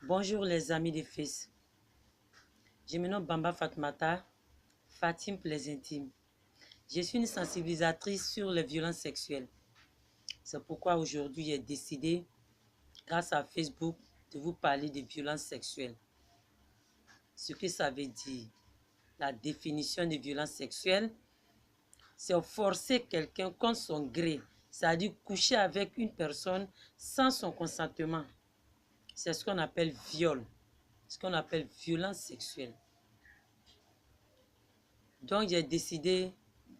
Bonjour les amis des fils. Je me nomme Bamba Fatmata, Fatim pour les intimes. Je suis une sensibilisatrice sur les violences sexuelles. C'est pourquoi aujourd'hui j'ai décidé, grâce à Facebook, de vous parler de violences sexuelles. Ce que ça veut dire, la définition de violence sexuelle, c'est forcer quelqu'un contre son gré, c'est-à-dire coucher avec une personne sans son consentement. C'est ce qu'on appelle viol, ce qu'on appelle violence sexuelle. Donc, j'ai décidé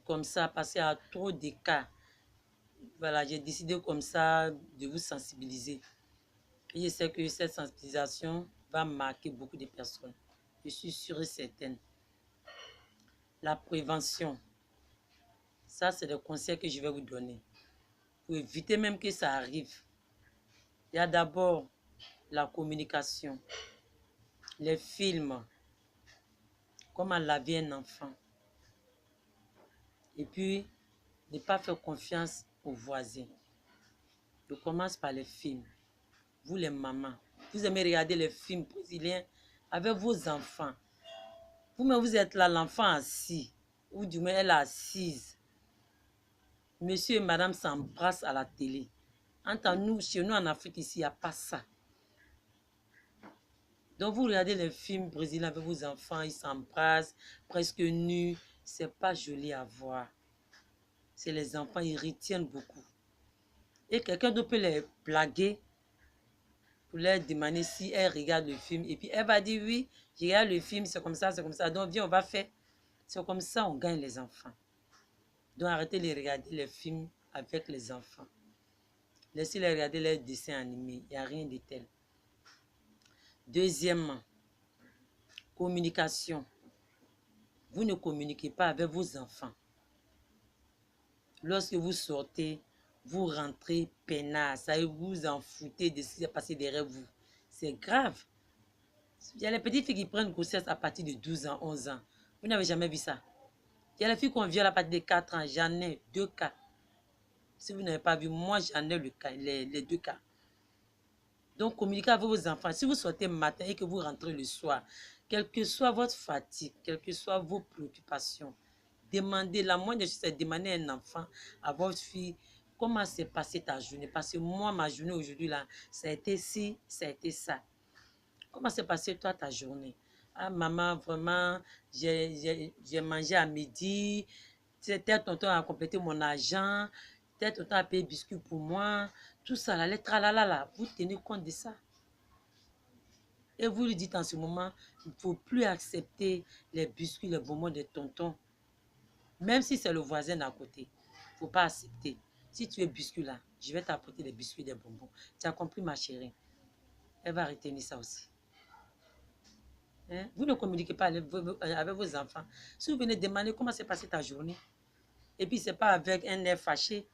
comme ça, parce qu'il y a trop de cas. Voilà, j'ai décidé comme ça de vous sensibiliser. Et je sais que cette sensibilisation va marquer beaucoup de personnes. Je suis sûre et certaine. La prévention, ça c'est le conseil que je vais vous donner. Pour éviter même que ça arrive. Il y a d'abord la communication, les films, comment laver un enfant. Et puis, ne pas faire confiance aux voisins. Je commence par les films. Vous les mamans, vous aimez regarder les films brésiliens avec vos enfants. Vous-même, vous êtes là, l'enfant assis, ou du moins elle est assise. Monsieur et madame s'embrassent à la télé. Chez nous en Afrique, ici, il n'y a pas ça. Donc, vous regardez les films brésiliens avec vos enfants, ils s'embrassent, presque nus. C'est pas joli à voir. C'est les enfants, ils retiennent beaucoup. Et quelqu'un d'autre peut les blaguer pour leur demander si elle regarde le film. Et puis, elle va dire, oui, je regarde le film, c'est comme ça, c'est comme ça. Donc, viens, on va faire. C'est comme ça, on gagne les enfants. Donc, arrêtez de regarder les films avec les enfants. Laissez-les regarder les dessins animés. Il n'y a rien de tel. Deuxièmement, communication. Vous ne communiquez pas avec vos enfants. Lorsque vous sortez, vous rentrez peinard. Ça y est, vous en foutez de ce qui s'est passé derrière vous. C'est grave. Il y a les petites filles qui prennent grossesse à partir de 12 ans, 11 ans. Vous n'avez jamais vu ça. Il y a les filles qu'on viole à partir de 4 ans. J'en ai 2 cas. Si vous n'avez pas vu, moi j'en ai les 2 cas. Donc communiquez avec vos enfants. Si vous sortez le matin et que vous rentrez le soir, quelle que soit votre fatigue, quelles que soient vos préoccupations, demandez, la moindre chose, c'est demander à un enfant, à votre fille, comment s'est passée ta journée. Parce que moi, ma journée aujourd'hui, là, ça a été ci, ça a été ça. Comment s'est passée toi ta journée? Ah maman, vraiment, j'ai mangé à midi. Tel tonton a complété mon argent. Tel tonton a payé biscuit pour moi. Tout ça, la lettre, là. Vous tenez compte de ça. Et vous lui dites en ce moment, il ne faut plus accepter les biscuits, les bonbons de tonton. Même si c'est le voisin d'à côté. Il ne faut pas accepter. Si tu es biscuit là, je vais t'apporter des biscuits, des bonbons. Tu as compris ma chérie? Elle va retenir ça aussi. Hein? Vous ne communiquez pas avec vos enfants. Si vous venez demander comment s'est passée ta journée, et puis ce n'est pas avec un air fâché,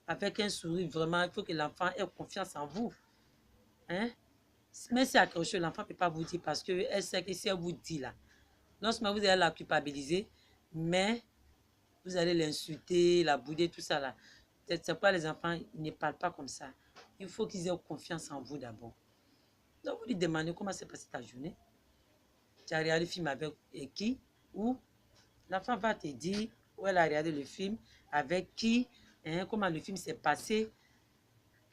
avec un sourire, vraiment, il faut que l'enfant ait confiance en vous. Hein? Mais si accroché, l'enfant ne peut pas vous dire parce qu'elle sait que si elle vous dit là, non seulement vous allez la culpabiliser, mais vous allez l'insulter, la bouder, tout ça là. C'est pourquoi les enfants ne parlent pas comme ça. Il faut qu'ils aient confiance en vous d'abord. Donc vous lui demandez comment s'est passée ta journée. Tu as regardé le film avec qui, où l'enfant va te dire où elle a regardé le film, avec qui, hein, comment le film s'est passé.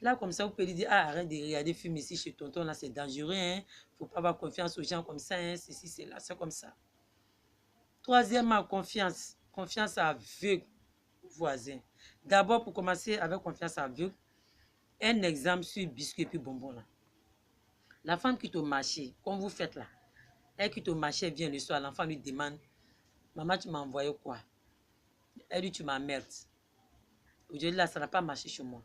Là, comme ça, vous pouvez lui dire, ah, arrête de regarder le film ici chez tonton, là, c'est dangereux, hein. Il ne faut pas avoir confiance aux gens comme ça, hein, ceci, c'est là, c'est comme ça. Troisièmement, confiance. Confiance aveugle aux voisins. D'abord, pour commencer avec confiance aveugle, un exemple sur biscuit et puis bonbon, là. La femme qui au marché, comme vous faites là, elle qui au marché, elle vient le soir, l'enfant lui demande, maman, tu m'as envoyé quoi? Elle dit, tu m'emmerdes. Aujourd'hui, là, ça n'a pas marché chez moi.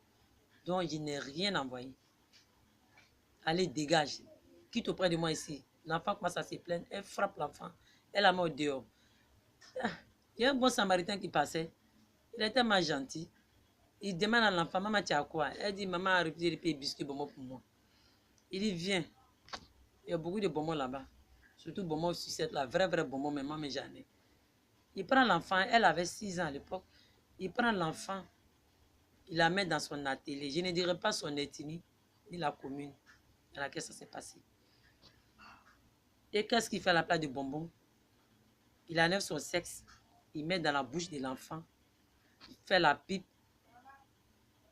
Donc, je n'ai rien envoyé. Allez, dégage. Quitte auprès de moi ici. L'enfant commence à se plaindre. Elle frappe l'enfant. Elle la met au dehors. Il y a un bon samaritain qui passait. Il était tellement gentil. Il demande à l'enfant, maman, tu as quoi? Elle dit, maman a refusé de payer biscuit bonbons pour moi. Il dit, viens. Il y a beaucoup de bonbons là-bas. Surtout bonbons sucettes, là. Vrai bonbons, mais moi, mais j'en ai. Il prend l'enfant. Elle avait 6 ans à l'époque. Il prend l'enfant. Il la met dans son atelier. Je ne dirais pas son ethnie, ni la commune dans laquelle ça s'est passé. Et qu'est-ce qu'il fait à la place de bonbons? Il enlève son sexe, il met dans la bouche de l'enfant, il fait la pipe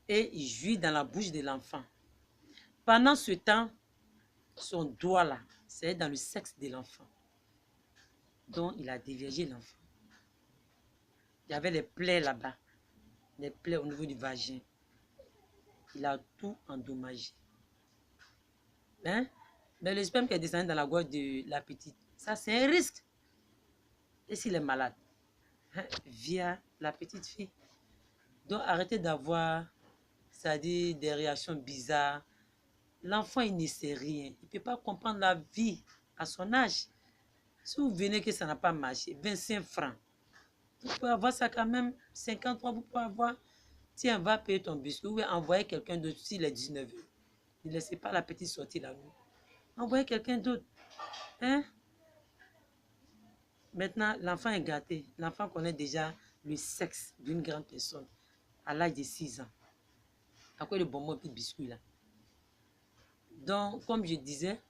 et il jouit dans la bouche de l'enfant. Pendant ce temps, son doigt là, c'est dans le sexe de l'enfant. Donc, il a dévergé l'enfant. Il y avait les plaies là-bas, les plaies au niveau du vagin. Il a tout endommagé. Hein? Mais le sperme qui est descendu dans la gorge de la petite, ça c'est un risque. Et s'il est malade, hein, via la petite fille. Donc arrêtez d'avoir, c'est-à-dire des réactions bizarres. L'enfant, il ne sait rien. Il ne peut pas comprendre la vie à son âge. Si vous venez que ça n'a pas marché, 25 francs. Vous pouvez avoir ça quand même, 53, vous pouvez avoir. Tiens, va payer ton biscuit ou envoyer quelqu'un d'autre s'il est 19 heures. Ne laissez pas la petite sortir la nuit. Envoyez quelqu'un d'autre. Hein? Maintenant, l'enfant est gâté. L'enfant connaît déjà le sexe d'une grande personne à l'âge de 6 ans. À quoi le bonbon et le biscuit là? Donc, comme je disais,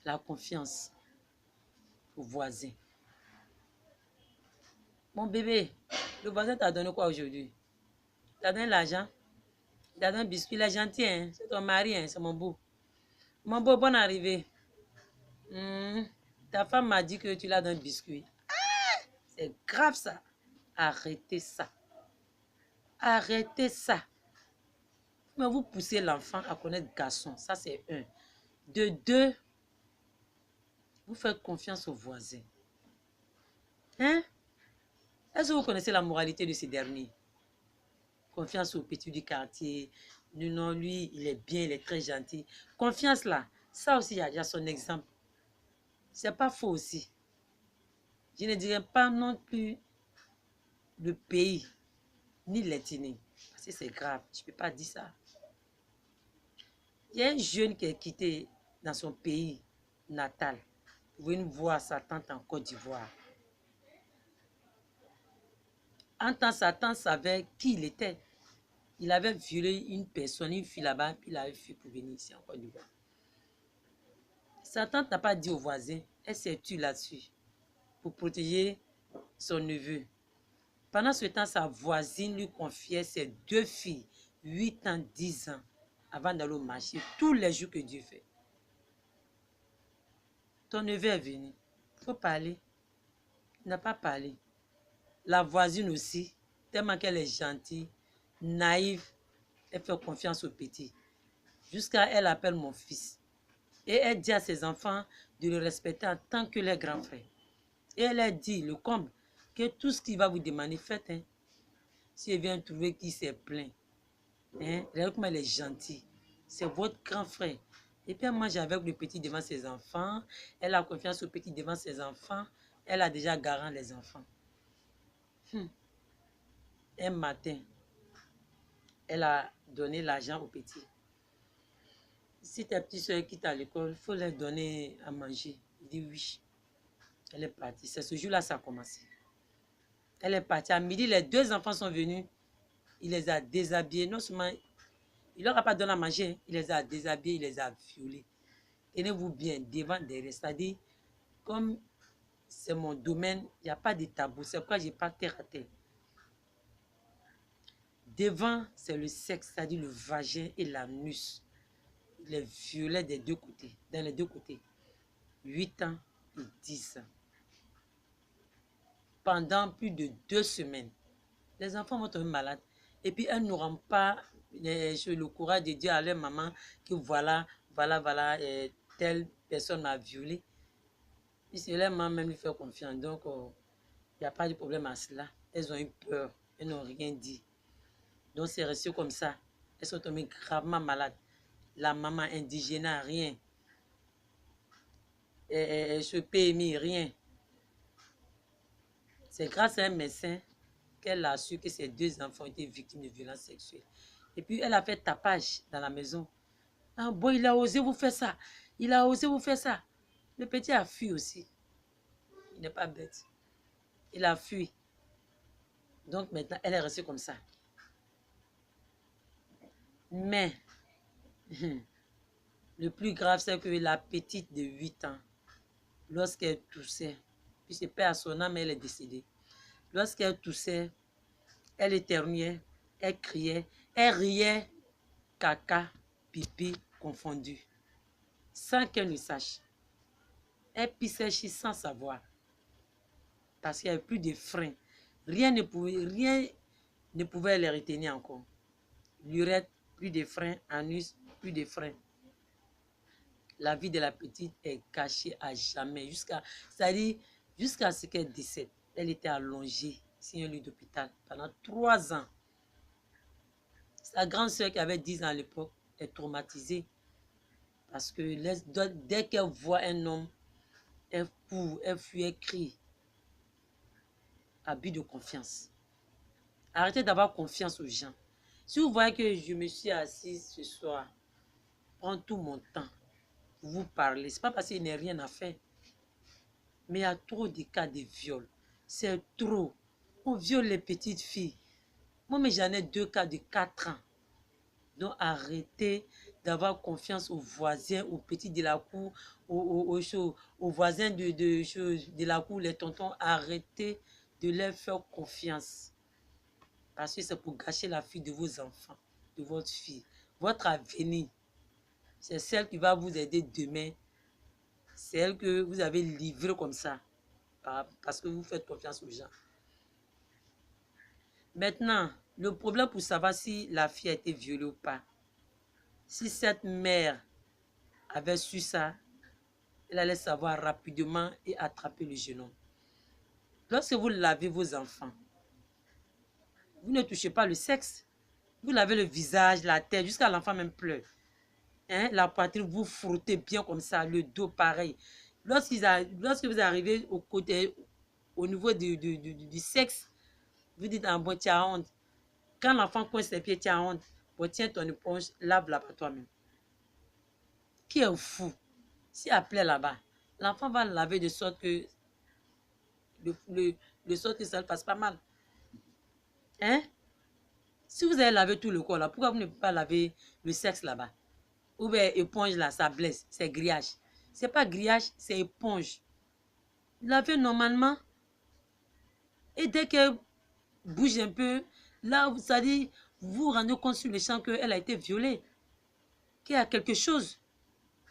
la confiance au voisin. Mon bébé, le voisin t'a donné quoi aujourd'hui? T'as donné l'argent? T'as donné un biscuit, il est gentil, hein? C'est ton mari, hein? C'est mon beau. Mon beau, bonne arrivée. Ta femme m'a dit que tu l'as donné un biscuit. C'est grave ça. Arrêtez ça. Arrêtez ça. Mais vous poussez l'enfant à connaître garçon. Ça, c'est un. De deux, vous faites confiance aux voisins. Hein? Est-ce que vous connaissez la moralité de ces derniers? Confiance aux petits du quartier. Non, lui, il est bien, il est très gentil. Confiance là, ça aussi, il y a son exemple. C'est pas faux aussi. Je ne dirais pas non plus le pays, ni l'ethnie. Parce que c'est grave, je ne peux pas dire ça. Il y a un jeune qui est quitté dans son pays natal pour venir voir sa tante en Côte d'Ivoire. En temps, sa tante savait qui il était. Il avait violé une personne, une fille là-bas, puis il avait fui pour venir ici en Côte d'Ivoire. Sa tante n'a pas dit au voisin, elle s'est tue là-dessus pour protéger son neveu. Pendant ce temps, sa voisine lui confiait ses deux filles, 8 ans, 10 ans, avant d'aller au marché, tous les jours que Dieu fait. Ton neveu est venu. Il faut parler. Il n'a pas parlé. La voisine aussi, tellement qu'elle est gentille, naïve, elle fait confiance au petit. Jusqu'à elle appelle mon fils. Et elle dit à ses enfants de le respecter en tant que les grands frères. Et elle a dit, le comble, que tout ce qu'il va vous demander, faites. Hein. Si elle vient trouver qui s'est plaint, hein, regardez comment elle est gentille. C'est votre grand frère. Et puis elle mange avec le petit devant ses enfants. Elle a confiance au petit devant ses enfants. Elle a déjà garant les enfants. Un matin, elle a donné l'argent au petit. Si tes petites soeurs quittent à l'école, il faut leur donner à manger. Il dit oui. Elle est partie. C'est ce jour-là ça a commencé. Elle est partie. À midi, les deux enfants sont venus. Il les a déshabillés. Non seulement, il leur a pas donné à manger. Il les a déshabillés, il les a violés. Tenez-vous bien, devant derrière. C'est-à-dire, comme c'est mon domaine, il n'y a pas de tabou. C'est pourquoi je n'ai pas terre à terre. Devant, c'est le sexe, c'est-à-dire le vagin et l'anus. Les violets des deux côtés, dans les deux côtés. 8 ans et 10 ans. Pendant plus de 2 semaines. Les enfants vont tomber malades. Et puis, elles n'auront pas le courage de dire à leur maman que voilà, telle personne m'a violé. Et c'est leur maman même lui fait confiance. Donc, il n'y a pas de problème à cela. Elles ont eu peur. Elles n'ont rien dit. Donc, c'est resté comme ça. Elles sont tombées gravement malades. La maman indigène, rien. Ce PMI, rien. C'est grâce à un médecin qu'elle a su que ses deux enfants étaient victimes de violences sexuelles. Et puis, elle a fait tapage dans la maison. Ah bon, il a osé vous faire ça. Il a osé vous faire ça. Le petit a fui aussi. Il n'est pas bête. Il a fui. Donc, maintenant, elle est restée comme ça. Mais, le plus grave, c'est que la petite de 8 ans lorsqu'elle toussait, puis c'est paix à son âme, elle est décédée. Lorsqu'elle toussait, elle éternuait, elle criait, elle riait, caca, pipi confondus, sans qu'elle ne sache. Elle pissait sans savoir, parce qu'il n'y avait plus de frein. Rien ne pouvait les retenir encore. L'urètre, plus de frein, anus, plus de frein. La vie de la petite est cachée à jamais, c'est-à-dire jusqu'à ce qu'elle décède. Elle était allongée sur un lit d'hôpital pendant 3 ans. Sa grande soeur qui avait 10 ans à l'époque est traumatisée parce que dès qu'elle voit un homme, elle court, elle fuit, elle crie. Abus de confiance. Arrêtez d'avoir confiance aux gens. Si vous voyez que je me suis assise ce soir, prends tout mon temps pour vous parler. Ce n'est pas parce qu'il n'y a rien à faire. Mais il y a trop de cas de viol. C'est trop. On viole les petites filles. Moi, mais j'en ai 2 cas de 4 ans. Donc, arrêtez d'avoir confiance aux voisins, aux petits de la cour, aux voisins de la cour, les tontons. Arrêtez de leur faire confiance. Parce que c'est pour gâcher la vie de vos enfants, de votre fille. Votre avenir, c'est celle qui va vous aider demain. C'est elle que vous avez livrée comme ça. Parce que vous faites confiance aux gens. Maintenant, le problème pour savoir si la fille a été violée ou pas, si cette mère avait su ça, elle allait savoir rapidement et attraper le jeune homme. Lorsque vous lavez vos enfants, vous ne touchez pas le sexe. Vous lavez le visage, la tête, jusqu'à l'enfant même pleure. Hein? La poitrine, vous frottez bien comme ça, le dos pareil. Lorsque vous arrivez au niveau du sexe, vous dites, ah bon, tu as honte. Quand l'enfant coince ses pieds, tu as honte. Bon, tiens ton éponge, lave-la par toi-même. Qui est fou? Si elle plaît là-bas, l'enfant va laver de sorte que ça ne fasse pas mal. Hein? Si vous avez lavé tout le corps là, pourquoi vous ne pouvez pas laver le sexe là-bas? Ou bien éponge là, ça blesse, c'est grillage. C'est pas grillage, c'est éponge. Lavez normalement. Et dès qu'elle bouge un peu, là, ça dit, vous vous rendez compte sur le champ qu'elle a été violée. Qu'il y a quelque chose.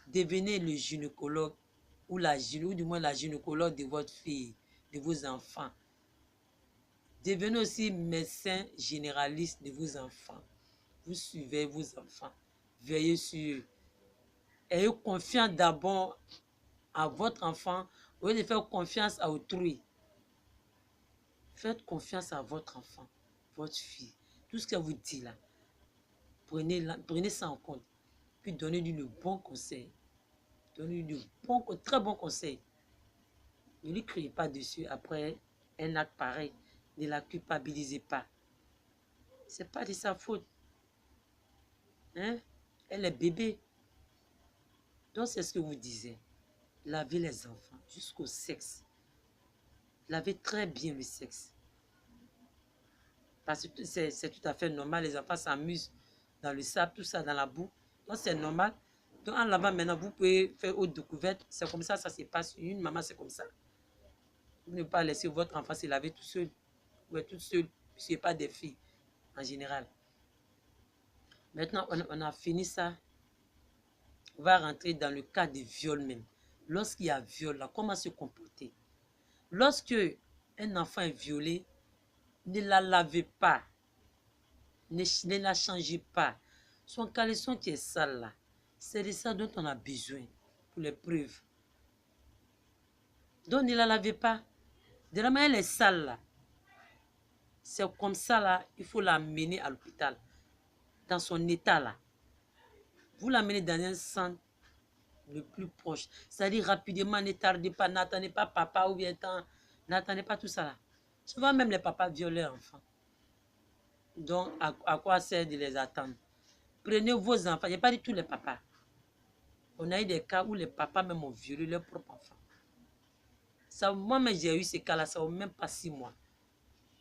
Devenez le gynécologue ou du moins la gynécologue de votre fille, de vos enfants. Devenez aussi médecin généraliste de vos enfants. Vous suivez vos enfants. Veillez sur eux. Ayez confiance d'abord à votre enfant au lieu de faire confiance à autrui. Faites confiance à votre enfant, votre fille. Tout ce qu'elle vous dit là, prenez ça en compte. Puis donnez-lui le bon conseil. Donnez-lui le très bon conseil. Ne lui criez pas dessus après un acte pareil. Ne la culpabilisez pas. Ce n'est pas de sa faute. Hein? Elle est bébé. Donc c'est ce que vous disiez. Lavez les enfants jusqu'au sexe. Lavez très bien le sexe. Parce que c'est tout à fait normal. Les enfants s'amusent dans le sable, tout ça, dans la boue. Donc c'est normal. Donc en lavant maintenant, vous pouvez faire haute découverte. C'est comme ça se passe. Une maman, c'est comme ça. Vous ne pouvez pas laisser votre enfant se laver tout seul. Ou être toute seule. Ce n'est pas des filles en général. Maintenant, on a fini ça. On va rentrer dans le cas de viol même. Lorsqu'il y a viol, là, comment se comporter? Lorsque un enfant est violé, ne la lavez pas. Ne la changez pas. Son caleçon qui est sale là, c'est de ça dont on a besoin pour les preuves. Donc ne la lavez pas. De la manière elle est sale là, c'est comme ça là, il faut la mener à l'hôpital. Dans son état là. Vous la menez dans un centre le plus proche. C'est-à-dire rapidement, ne tardez pas, n'attendez pas papa ou bien tant. N'attendez pas tout ça là. Souvent même les papas violent leurs enfants. Donc à quoi sert de les attendre? Prenez vos enfants. Je n'ai pas dit tous les papas. On a eu des cas où les papas même ont violé leurs propres enfants. Ça, moi-même, j'ai eu ces cas-là, ça ne vaut même pas 6 mois.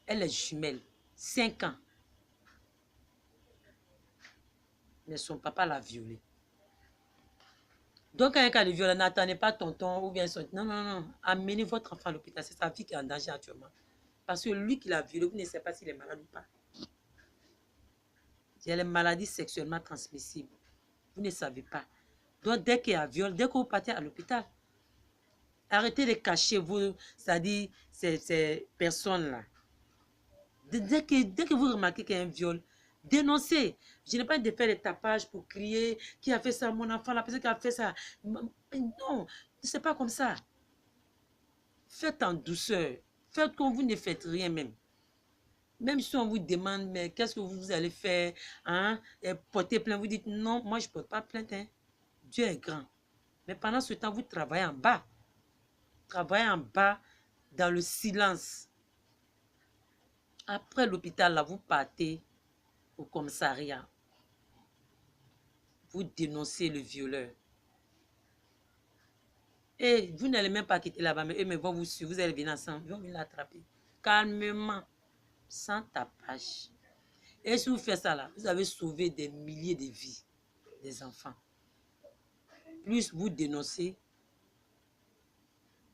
Elle est jumelle, 5 ans. Mais son papa l'a violée. Donc, quand il y a un cas de viol, n'attendez pas tonton ou bien son... Non, non, non. Amenez votre enfant à l'hôpital. C'est sa vie qui est en danger actuellement. Parce que lui qui l'a violé, vous ne savez pas s'il est malade ou pas. Il y a les maladies sexuellement transmissibles. Vous ne savez pas. Donc, dès qu'il y a viol, dès que vous partez à l'hôpital, arrêtez de cacher vos, c'est-à-dire ces personnes-là. Dès que vous remarquez qu'il y a un viol, dénoncez. Je n'ai pas de faire des tapages pour crier qui a fait ça, mon enfant, la personne qui a fait ça. Non, c'est pas comme ça. Faites en douceur. Faites comme vous ne faites rien même. Même si on vous demande, mais qu'est-ce que vous allez faire, hein? Et porter plainte, vous dites, non, moi je ne porte pas plainte. Hein. Dieu est grand. Mais pendant ce temps, vous travaillez en bas. Travaillez en bas dans le silence. Après l'hôpital, là, vous partez au commissariat. Vous dénoncez le violeur. Et vous n'allez même pas quitter là-bas, mais eux mais vont vous suivre. Vous allez venir ensemble. Ils vont venir l'attraper. Calmement. Sans tapage. Et si vous faites ça là, vous avez sauvé des milliers de vies des enfants. Plus vous dénoncez,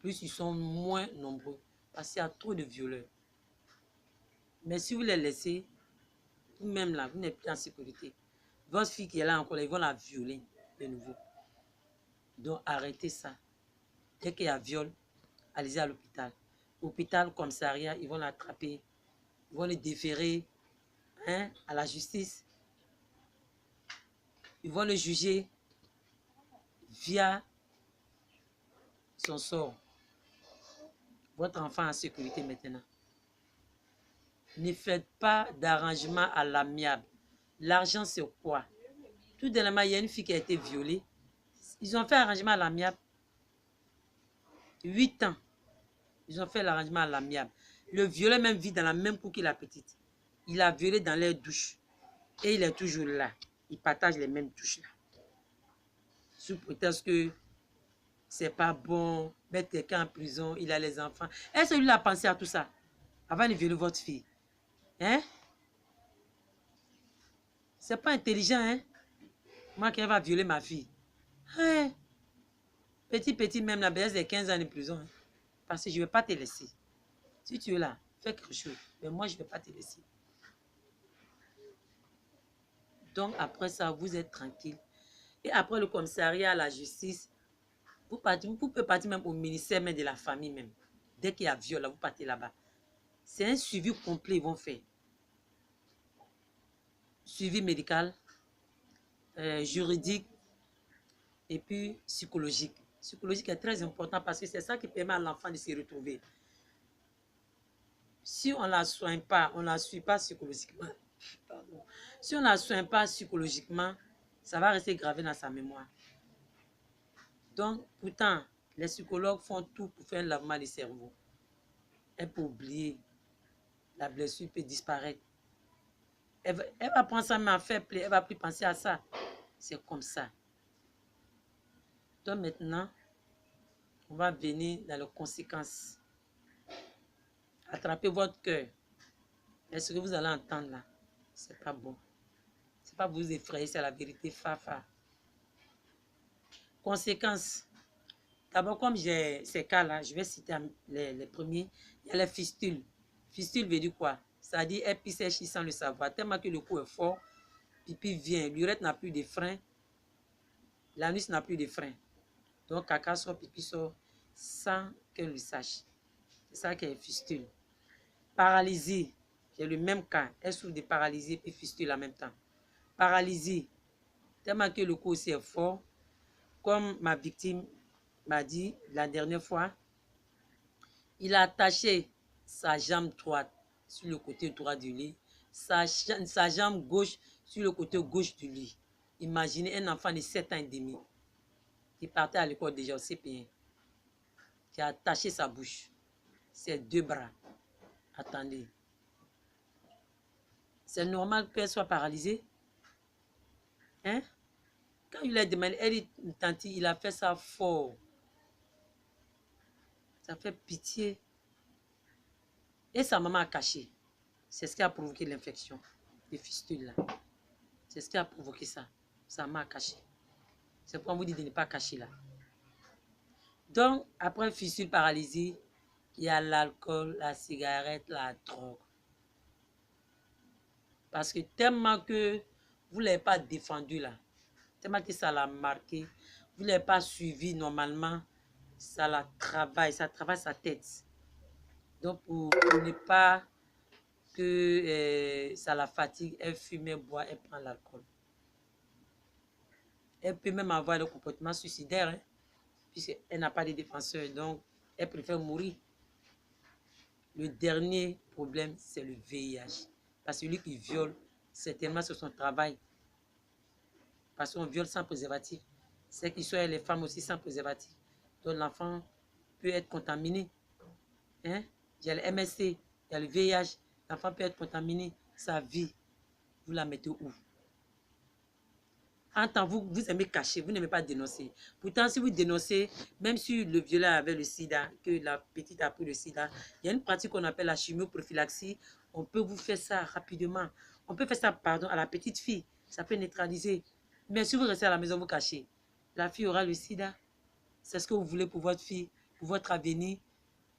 plus ils sont moins nombreux. Parce qu'il y a trop de violeurs. Mais si vous les laissez, vous-même là, vous n'êtes plus en sécurité. Votre fille qui est là encore, ils vont la violer de nouveau. Donc arrêtez ça. Dès qu'il y a viol, allez-y à l'hôpital. Hôpital, commissariat, ils vont l'attraper. Ils vont le déférer hein, à la justice. Ils vont le juger via son sort. Votre enfant en sécurité maintenant. Ne faites pas d'arrangement à l'amiable. L'argent, c'est quoi? Tout dernièrement, il y a une fille qui a été violée. Ils ont fait arrangement à l'amiable. 8 ans. Ils ont fait l'arrangement à l'amiable. Le violeur même vit dans la même cour que la petite. Il a violé dans leur douche. Et il est toujours là. Ils partagent les mêmes douches là. Sous prétexte que c'est pas bon, mettre quelqu'un en prison, il a les enfants. Est-ce que lui a pensé à tout ça avant de violer votre fille? Hein? C'est pas intelligent, hein? Moi qui va violer ma fille. Hein? Petit, même la baisse des 15 ans de prison. Hein? Parce que je ne vais pas te laisser. Si tu es là, fais quelque chose. Mais moi, je ne vais pas te laisser. Donc, après ça, vous êtes tranquille. Et après le commissariat, la justice, vous pouvez partir même au ministère même de la famille même. Dès qu'il y a viol, là, vous partez là-bas. C'est un suivi complet, ils vont faire. Suivi médical, juridique et puis psychologique. Psychologique est très important parce que c'est ça qui permet à l'enfant de se retrouver. Si on ne la soigne pas, on ne la suit pas psychologiquement. Pardon. Si on ne la soigne pas psychologiquement, ça va rester gravé dans sa mémoire. Donc, pourtant, les psychologues font tout pour faire un lavement du cerveau. Elle peut oublier. La blessure peut disparaître. Elle va prendre ça, mais en fait, elle ne va plus penser à ça. C'est comme ça. Donc maintenant, on va venir dans les conséquences. Attrapez votre cœur. Est-ce que vous allez entendre là? C'est pas bon. C'est pas vous effrayer, c'est la vérité. Fafa. Conséquences. D'abord, comme j'ai ces cas-là, je vais citer les premiers. Il y a les fistules. Fistule veut dire quoi? C'est-à-dire, elle pisse, elle chie sans le savoir. Tellement que le coup est fort, pipi vient. L'urètre n'a plus de frein. L'anus n'a plus de frein. Donc, caca sort, pipi sort, sans qu'elle le sache. C'est ça qui est fistule. Paralysie. J'ai le même cas. Elle souffre de paralysie et fistule en même temps. Paralysie. Tellement que le coup aussi est fort. Comme ma victime m'a dit la dernière fois, il a attaché sa jambe droite sur le côté droit du lit, sa jambe gauche sur le côté gauche du lit. Imaginez un enfant de 7 ans et demi qui partait à l'école déjà au CP1, qui a attaché sa bouche, ses 2 bras. Attendez. C'est normal qu'elle soit paralysée? Hein? Quand il a demandé, elle dit, tanti, il a fait ça fort. Ça fait pitié. Et sa maman a caché. C'est ce qui a provoqué l'infection des fistules là. C'est ce qui a provoqué ça. Sa maman a caché. C'est pour vous dire de ne pas cacher là. Donc, après fissure, paralysie, il y a l'alcool, la cigarette, la drogue. Parce que tellement que vous ne l'avez pas défendu là, tellement que ça l'a marqué, vous ne l'avez pas suivi normalement, ça travaille sa tête. Donc, pour ne pas que ça la fatigue, elle fume, elle boit, elle prend l'alcool. Elle peut même avoir le comportement suicidaire, hein, puisqu'elle n'a pas de défenseur, donc elle préfère mourir. Le dernier problème, c'est le VIH. Parce que celui qui viole, certainement sur son travail. Parce qu'on viole sans préservatif. C'est qu'ils soient les femmes aussi sans préservatif. Donc l'enfant peut être contaminé. Hein? Il y a le MSC, il y a le VIH. L'enfant peut être contaminé. Sa vie, vous la mettez où? En tant vous aimez cacher, vous n'aimez pas dénoncer. Pourtant, si vous dénoncez, même si le violeur avait le sida, que la petite a pris le sida, il y a une pratique qu'on appelle la chimioprophylaxie. On peut vous faire ça rapidement. On peut faire ça, pardon, à la petite fille. Ça peut neutraliser. Mais si vous restez à la maison, vous cachez, la fille aura le sida. C'est ce que vous voulez pour votre fille, pour votre avenir.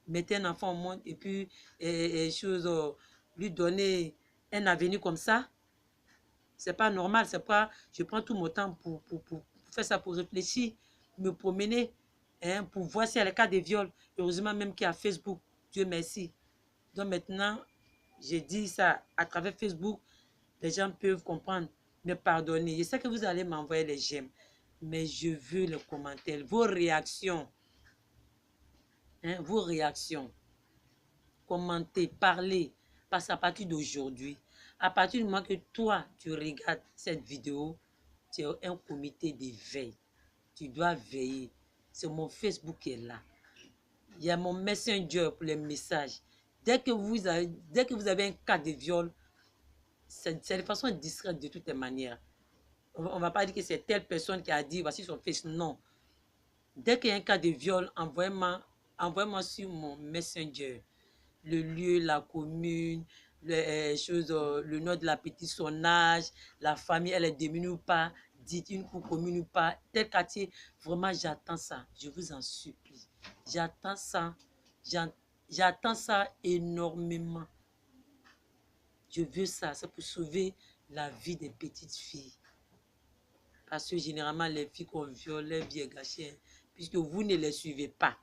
Mettez un enfant au monde et puis, lui donner un avenir comme ça. C'est pas normal, c'est pas, je prends tout mon temps pour faire ça, pour réfléchir, me promener, hein, pour voir s'il y a les cas de viol. Heureusement même qu'il y a Facebook, Dieu merci. Donc maintenant, j'ai dit ça à travers Facebook, les gens peuvent comprendre, me pardonner. Je sais que vous allez m'envoyer les j'aime, mais je veux les commentaires, vos réactions, hein, vos réactions. Commentez, parlez, parce qu'à partir d'aujourd'hui, à partir du moment que toi, tu regardes cette vidéo, tu es un comité de veille. Tu dois veiller. C'est mon Facebook qui est là. Il y a mon Messenger pour les messages. Dès que vous avez un cas de viol, c'est de façon discrète de toutes les manières. On ne va pas dire que c'est telle personne qui a dit, voici son fils. Non. Dès qu'il y a un cas de viol, envoie-moi sur mon Messenger le lieu, la commune, le nom de la petite, son âge, la famille, elle est démunie ou pas, dites une commune ou pas, tel quartier. Vraiment, j'attends ça. Je vous en supplie. J'attends ça. J'attends ça énormément. Je veux ça. C'est pour sauver la vie des petites filles. Parce que généralement, les filles qu'on viole, leur vie est gâchée, hein, puisque vous ne les suivez pas.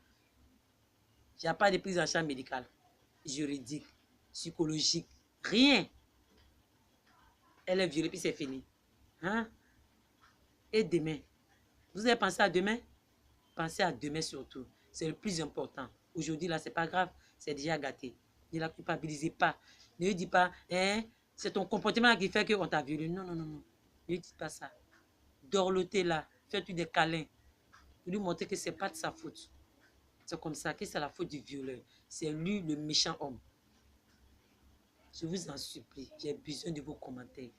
Il n'y a pas de prise en charge médicale, juridique, psychologique, rien. Elle est violée, puis c'est fini. Hein? Et demain, vous avez pensé à demain? Pensez à demain surtout. C'est le plus important. Aujourd'hui, là, c'est pas grave. C'est déjà gâté. Ne la culpabilisez pas. Ne lui dites pas, hein, c'est ton comportement qui fait qu'on t'a violé. Non, non, non, non. Ne lui dites pas ça. Dorlotez là. Faites-lui des câlins. Pour lui montrer que ce n'est pas de sa faute. C'est comme ça que c'est la faute du violeur. C'est lui le méchant homme. Je vous en supplie. J'ai besoin de vos commentaires.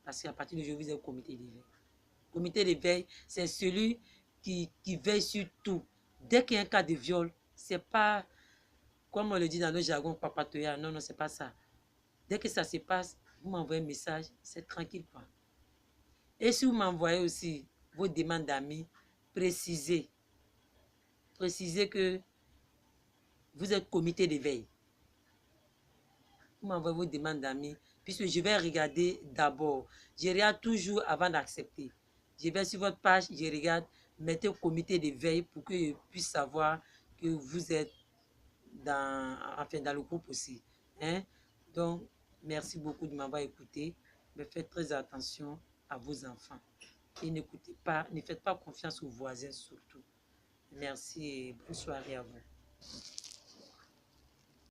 Parce qu'à partir d'aujourd'hui, vous avez un comité d'éveil. Le comité d'éveil, c'est celui qui veille sur tout. Dès qu'il y a un cas de viol, c'est pas, comme on le dit dans le jargon, papatoya. Non, non, c'est pas ça. Dès que ça se passe, vous m'envoyez un message, c'est tranquille, quoi. Et si vous m'envoyez aussi vos demandes d'amis, précisez que vous êtes comité d'éveil. Vous m'envoyez vos demandes d'amis, puisque je vais regarder d'abord. Je regarde toujours avant d'accepter. Je vais sur votre page, je regarde, mettez au comité d'éveil pour que je puisse savoir que vous êtes dans le groupe aussi. Hein? Donc, merci beaucoup de m'avoir écouté. Mais faites très attention à vos enfants. Et n'écoutez pas, ne faites pas confiance aux voisins surtout. Merci et bonne soirée à vous.